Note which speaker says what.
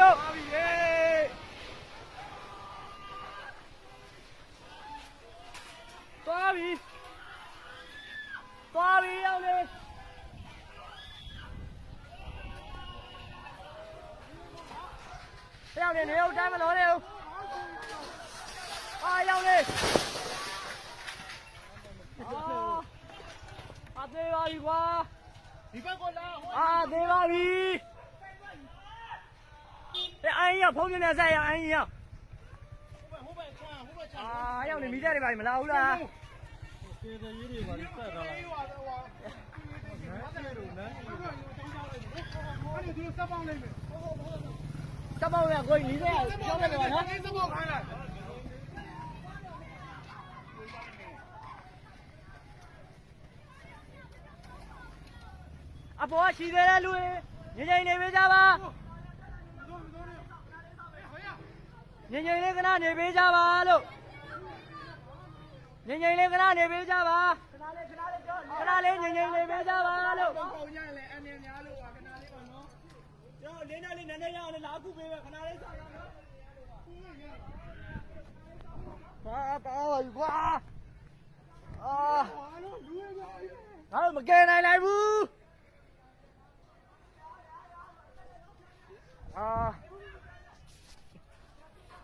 Speaker 1: လို့သွားပြီရောက်လေရောက်နေနေဦးတိုင်းမလို့နေဦးရောက်လေသေးပါပြီကွာဒီဘက်ကလာသေးပါပြီအိုင်းရောက်ဖုန်းပြနေဆက်ရောက်အိုင်းရောက်ဟိုဘက်ချမ်းရောက်နေမိသားတွေပါမလာဘူးလားကျေးဇူးကြီးတွေပါဆက်တော့လာအဲ့ဒီစပ်ပေါင်းလိုက်မယ်စပ်ပေါင်းရကိုကြီးလေးကျောင်းလိုက်ပါနော်စပ်ပေါင်းခိုင်းလိုက်အပေါ်ရှိသေးတယ်လူငြိမ်နေပေးကြပါငြိမ်လေးခဏနေပေးကြပါလို့ငြိမ်လေးခဏနေပေးကြပါခဏလေးငြိမ်နေပေးကြပါလို့ပေါင်ကြရင်လည်းအနေများလို့ခဏလေးပါနော်ကျောင်းလေးနဲ့လေးနည်းနည်းရအောင်လည်းလာခုပေးပဲခဏလေးဆောက်ရနော်ပါပါကွာငါတို့မကယ်နိုင်ဘူး